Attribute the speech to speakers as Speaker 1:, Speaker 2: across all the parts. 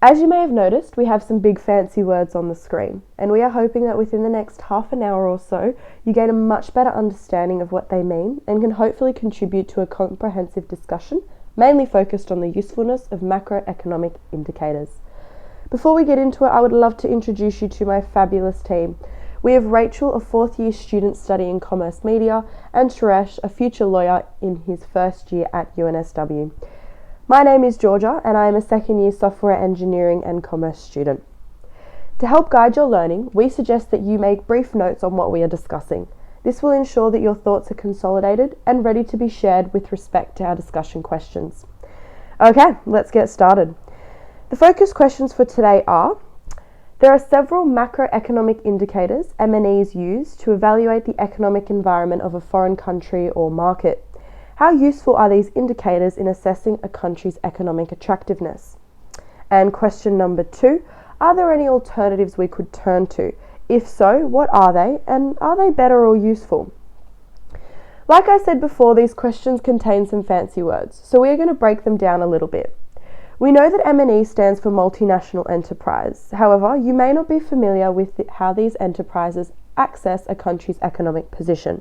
Speaker 1: As you may have noticed, we have some big fancy words on the screen, and we are hoping that within the next half an hour or so, you gain a much better understanding of what they mean and can hopefully contribute to a comprehensive discussion, mainly focused on the usefulness of macroeconomic indicators. Before we get into it, I would love to introduce you to my fabulous team. We have Rachel, a fourth-year student studying commerce media, and Suresh, a future lawyer in his first year at UNSW. My name is Georgia, and I am a second-year software engineering and commerce student. To help guide your learning, we suggest that you make brief notes on what we are discussing. This will ensure that your thoughts are consolidated and ready to be shared with respect to our discussion questions. Okay, let's get started. The focus questions for today are: there are several macroeconomic indicators M&Es use to evaluate the economic environment of a foreign country or market. How useful are these indicators in assessing a country's economic attractiveness? And question number 2, are there any alternatives we could turn to? If so, what are they, and are they better or useful? Like I said before, these questions contain some fancy words, so we are going to break them down a little bit. We know that M&E stands for multinational enterprise. However, you may not be familiar with how these enterprises access a country's economic position.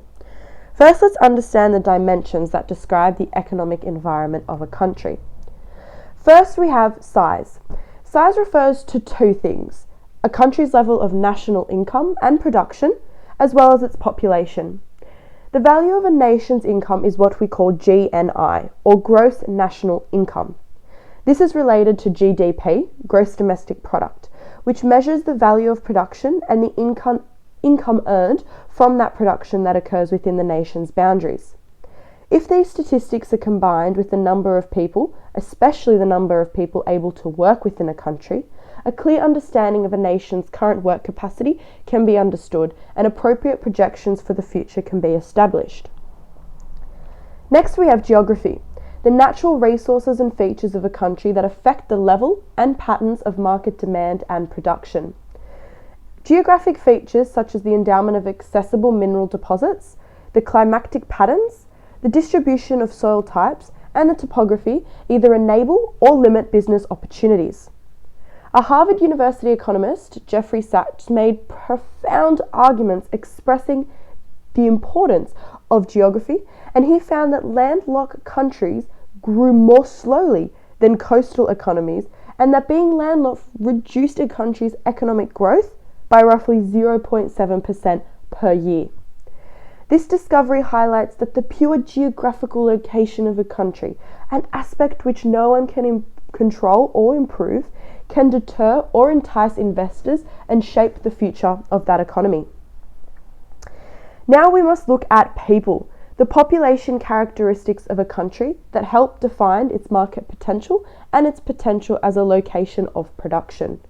Speaker 1: First, let's understand the dimensions that describe the economic environment of a country. First, we have size. Size refers to two things: a country's level of national income and production, as well as its population. The value of a nation's income is what we call GNI, or gross national income. This is related to GDP, gross domestic product, which measures the value of production and the income earned from that production that occurs within the nation's boundaries. If these statistics are combined with the number of people, especially the number of people able to work within a country, a clear understanding of a nation's current work capacity can be understood and appropriate projections for the future can be established. Next, we have geography, the natural resources and features of a country that affect the level and patterns of market demand and production. Geographic features such as the endowment of accessible mineral deposits, the climatic patterns, the distribution of soil types, and the topography either enable or limit business opportunities. A Harvard University economist, Jeffrey Sachs, made profound arguments expressing the importance of geography, and he found that landlocked countries grew more slowly than coastal economies, and that being landlocked reduced a country's economic growth by roughly 0.7% per year. This discovery highlights that the pure geographical location of a country, an aspect which no one can control or improve, can deter or entice investors and shape the future of that economy. Now we must look at people, the population characteristics of a country that help define its market potential and its potential as a location of production.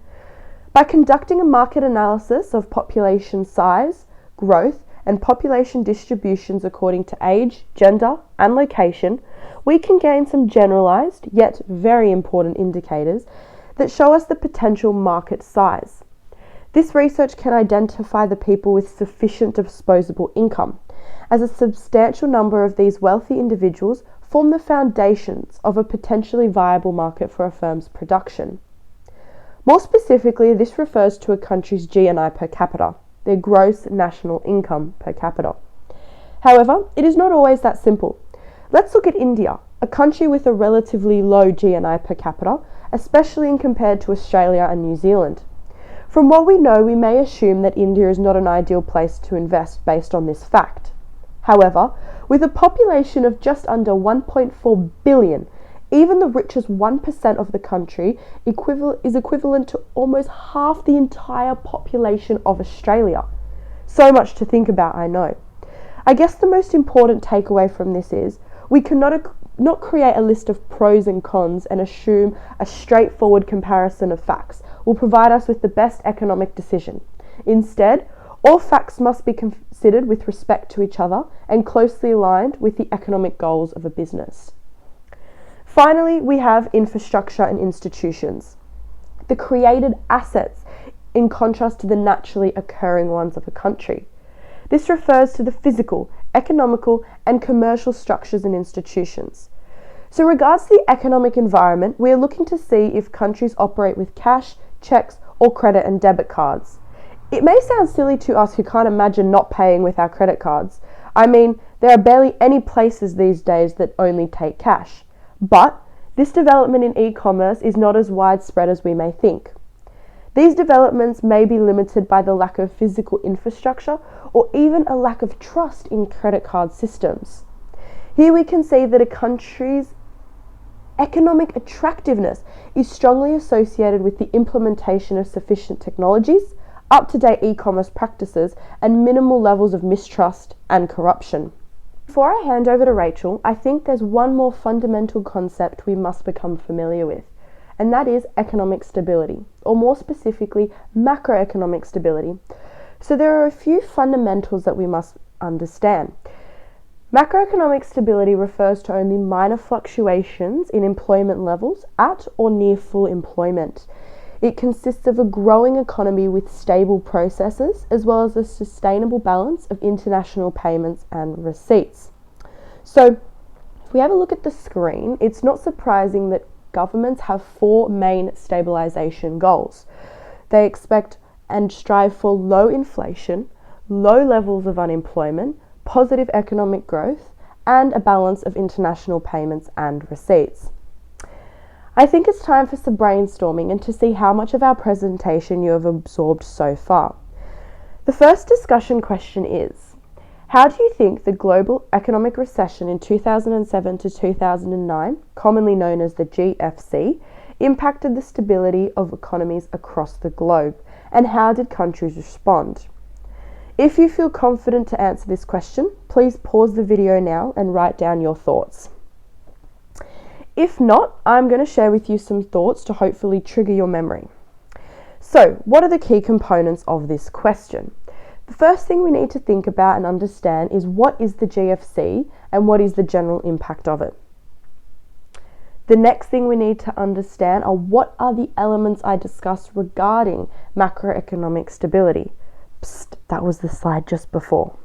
Speaker 1: By conducting a market analysis of population size, growth, and population distributions according to age, gender, and location, we can gain some generalized, yet very important indicators that show us the potential market size. This research can identify the people with sufficient disposable income, as a substantial number of these wealthy individuals form the foundations of a potentially viable market for a firm's production. More specifically, this refers to a country's GNI per capita, their gross national income per capita. However, it is not always that simple. Let's look at India, a country with a relatively low GNI per capita, especially in compared to Australia and New Zealand. From what we know, we may assume that India is not an ideal place to invest based on this fact. However, with a population of just under 1.4 billion, even the richest 1% of the country is equivalent to almost half the entire population of Australia. So much to think about, I know. I guess the most important takeaway from this is we cannot not create a list of pros and cons and assume a straightforward comparison of facts will provide us with the best economic decision. Instead, all facts must be considered with respect to each other and closely aligned with the economic goals of a business. Finally, we have infrastructure and institutions, the created assets in contrast to the naturally occurring ones of a country. This refers to the physical, economical, and commercial structures and institutions. So, regards to the economic environment, we are looking to see if countries operate with cash, checks, or credit and debit cards. It may sound silly to us who can't imagine not paying with our credit cards. I mean, there are barely any places these days that only take cash. But this development in e-commerce is not as widespread as we may think. These developments may be limited by the lack of physical infrastructure or even a lack of trust in credit card systems. Here we can see that a country's economic attractiveness is strongly associated with the implementation of sufficient technologies, up-to-date e-commerce practices, and minimal levels of mistrust and corruption. Before I hand over to Rachel, I think there's one more fundamental concept we must become familiar with, and that is economic stability, or more specifically, macroeconomic stability. So there are a few fundamentals that we must understand. Macroeconomic stability refers to only minor fluctuations in employment levels at or near full employment. It consists of a growing economy with stable processes, as well as a sustainable balance of international payments and receipts. So, if we have a look at the screen, it's not surprising that governments have four main stabilisation goals. They expect and strive for low inflation, low levels of unemployment, positive economic growth, and a balance of international payments and receipts. I think it's time for some brainstorming and to see how much of our presentation you have absorbed so far. The first discussion question is, how do you think the global economic recession in 2007 to 2009, commonly known as the GFC, impacted the stability of economies across the globe, and how did countries respond? If you feel confident to answer this question, please pause the video now and write down your thoughts. If not, I'm going to share with you some thoughts to hopefully trigger your memory. So, what are the key components of this question? The first thing we need to think about and understand is what is the GFC and what is the general impact of it. The next thing we need to understand are what are the elements I discussed regarding macroeconomic stability. Psst, that was the slide just before.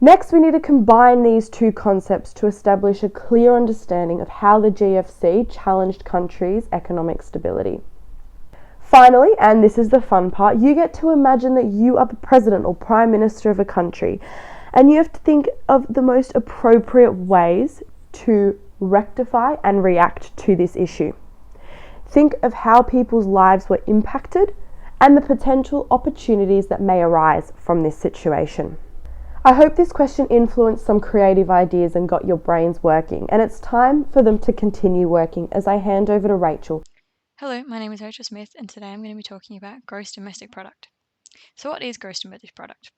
Speaker 1: Next, we need to combine these two concepts to establish a clear understanding of how the GFC challenged countries' economic stability. Finally, and this is the fun part, you get to imagine that you are the president or prime minister of a country, and you have to think of the most appropriate ways to rectify and react to this issue. Think of how people's lives were impacted and the potential opportunities that may arise from this situation. I hope this question influenced some creative ideas and got your brains working, and it's time for them to continue working as I hand over to Rachel.
Speaker 2: Hello, my name is Rachel Smith, and today I'm going to be talking about gross domestic product. So what is gross domestic product?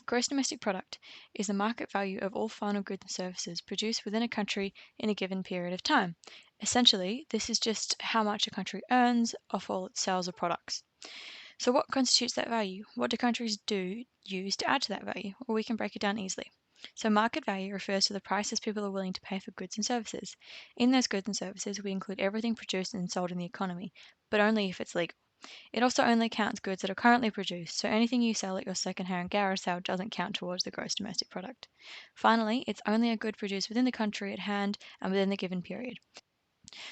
Speaker 2: Gross domestic product is the market value of all final goods and services produced within a country in a given period of time. Essentially, this is just how much a country earns off all its sales of products. So what constitutes that value? What do countries use to add to that value? Well, we can break it down easily. So market value refers to the prices people are willing to pay for goods and services. In those goods and services, we include everything produced and sold in the economy, but only if it's legal. It also only counts goods that are currently produced, so anything you sell at your second-hand garage sale doesn't count towards the gross domestic product. Finally, it's only a good produced within the country at hand and within the given period.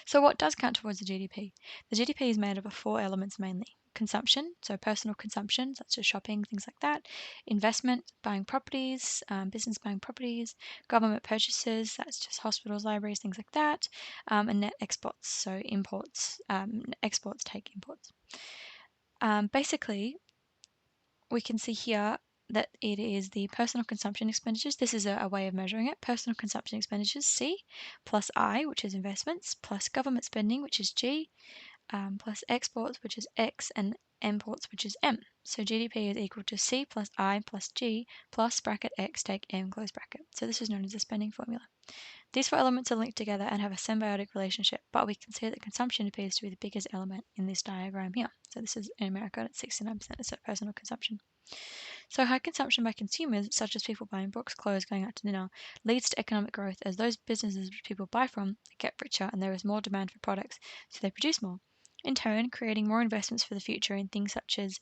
Speaker 2: So what does count towards the GDP? The GDP is made up of four elements mainly. Consumption, so personal consumption, such as shopping, things like that. Investment, buying properties, business buying properties. Government purchases, that's just hospitals, libraries, things like that. And net exports, so imports, exports take imports. Basically, we can see here that it is the personal consumption expenditures. This is a way of measuring it. Personal consumption expenditures, C, plus I, which is investments, plus government spending, which is G, plus exports, which is X, and imports, which is M. So GDP is equal to C plus I plus G plus bracket X take M close bracket. So this is known as the spending formula. These four elements are linked together and have a symbiotic relationship, but we can see that consumption appears to be the biggest element in this diagram here. So this is in America, it's 69% is personal consumption. So high consumption by consumers, such as people buying books, clothes, going out to dinner, leads to economic growth as those businesses which people buy from get richer and there is more demand for products, so they produce more. In turn, creating more investments for the future in things such as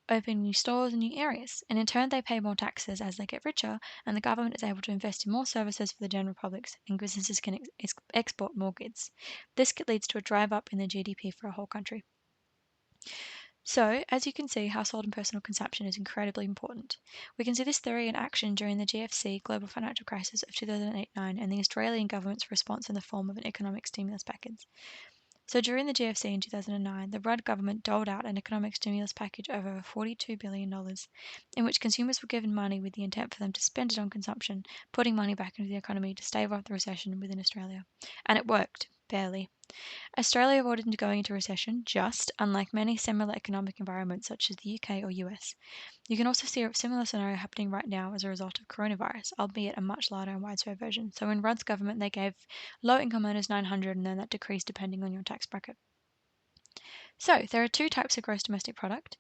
Speaker 2: open new stores in new areas, and in turn they pay more taxes as they get richer, and the government is able to invest in more services for the general public, and businesses can export more goods. This leads to a drive up in the GDP for a whole country. So, as you can see, household and personal consumption is incredibly important. We can see this theory in action during the GFC global financial crisis of 2008-9 and the Australian government's response in the form of an economic stimulus package. So during the GFC in 2009, the Rudd government doled out an economic stimulus package of over $42 billion, in which consumers were given money with the intent for them to spend it on consumption, putting money back into the economy to stave off the recession within Australia. And it worked, barely. Australia avoided going into recession, just unlike many similar economic environments such as the UK or US. You can also see a similar scenario happening right now as a result of coronavirus, albeit a much larger and widespread version. So in Rudd's government, they gave low-income earners 900, and then that decreased depending on your tax bracket. So there are two types of gross domestic product.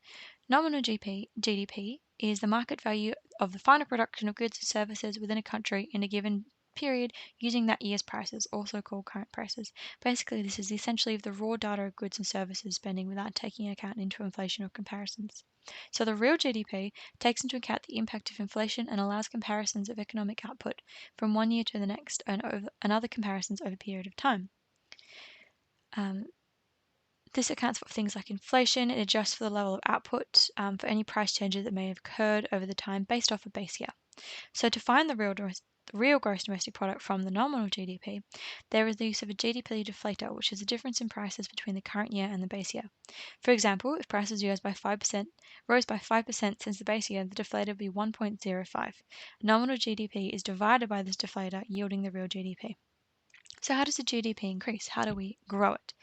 Speaker 2: Nominal GDP is the market value of the final production of goods and services within a country in a given period using that year's prices, also called current prices. Basically, this is essentially the raw data of goods and services spending without taking account into inflation or comparisons. So the real GDP takes into account the impact of inflation and allows comparisons of economic output from one year to the next and other comparisons over a period of time. This accounts for things like inflation. It adjusts for the level of output for any price changes that may have occurred over the time based off a base year. So to find the real gross domestic product from the nominal GDP, there is the use of a GDP deflator, which is the difference in prices between the current year and the base year. For example, if prices rose by 5% since the base year, the deflator would be 1.05. Nominal GDP is divided by this deflator, yielding the real GDP. So how does the GDP increase? How do we grow it?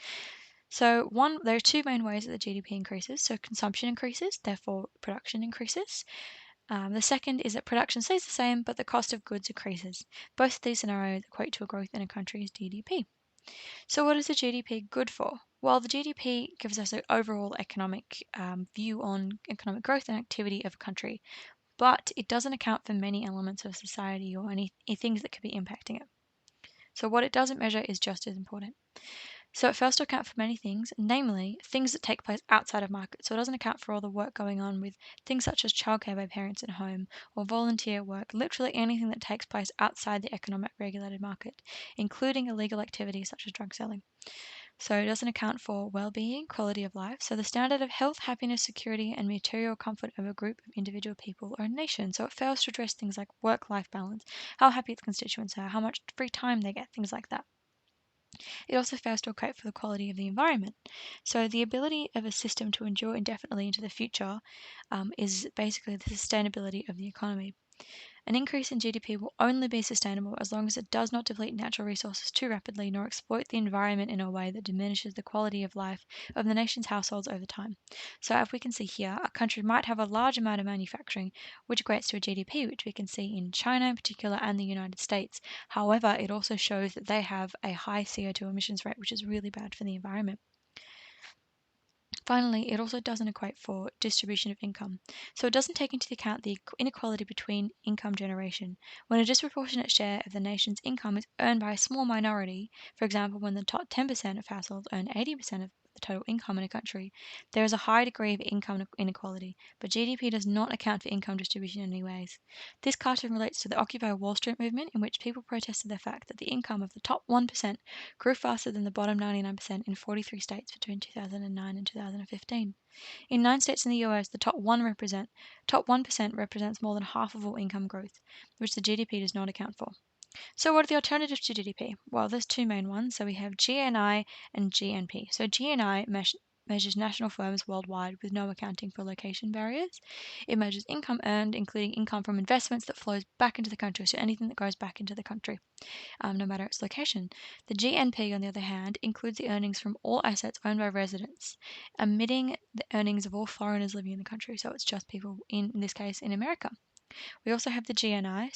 Speaker 2: So there are two main ways that the GDP increases. So consumption increases, therefore production increases. The second is that production stays the same, but the cost of goods increases. Both of these scenarios equate to a growth in a country's GDP. So what is the GDP good for? Well, the GDP gives us an overall economic view on economic growth and activity of a country, but it doesn't account for many elements of society or any things that could be impacting it. So what it doesn't measure is just as important. So it fails to account for many things, namely things that take place outside of markets. So it doesn't account for all the work going on with things such as childcare by parents at home or volunteer work, literally anything that takes place outside the economic regulated market, including illegal activities such as drug selling. So it doesn't account for well-being, quality of life, so the standard of health, happiness, security, and material comfort of a group of individual people or a nation. So it fails to address things like work-life balance, how happy its constituents are, how much free time they get, things like that. It also fails to account for the quality of the environment. So the ability of a system to endure indefinitely into the future is basically the sustainability of the economy. An increase in GDP will only be sustainable as long as it does not deplete natural resources too rapidly nor exploit the environment in a way that diminishes the quality of life of the nation's households over time. So, as we can see here, a country might have a large amount of manufacturing, which equates to a GDP, which we can see in China in particular and the United States. However, it also shows that they have a high CO2 emissions rate, which is really bad for the environment. Finally, it also doesn't equate for distribution of income. So it doesn't take into account the inequality between income generation. When a disproportionate share of the nation's income is earned by a small minority, for example, when the top 10% of households earn 80% of the total income in a country, there is a high degree of income inequality, but GDP does not account for income distribution in any ways. This cartoon relates to the Occupy Wall Street movement, in which people protested the fact that the income of the top 1% grew faster than the bottom 99% in 43 states between 2009 and 2015. In 9 states in the US, the top 1% represents more than half of all income growth, which the GDP does not account for. So what are the alternatives to GDP? Well, there's two main ones. So we have GNI and GNP. So GNI measures national firms worldwide with no accounting for location barriers. It measures income earned, including income from investments that flows back into the country, so anything that goes back into the country, no matter its location. The GNP, on the other hand, includes the earnings from all assets owned by residents, omitting the earnings of all foreigners living in the country. So it's just people, in this case, in America. We also have the GNI,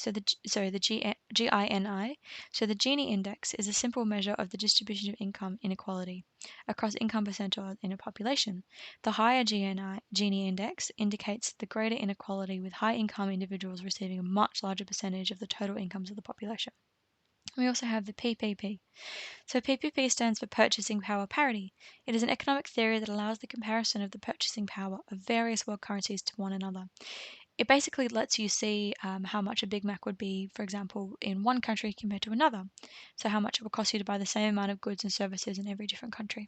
Speaker 2: GINI. So the Gini index is a simple measure of the distribution of income inequality across income percentile in a population. The higher Gini index indicates the greater inequality, with high income individuals receiving a much larger percentage of the total incomes of the population. We also have the PPP. So PPP stands for Purchasing Power Parity. It is an economic theory that allows the comparison of the purchasing power of various world currencies to one another. It basically lets you see how much a Big Mac would be, for example, in one country compared to another. So how much it will cost you to buy the same amount of goods and services in every different country.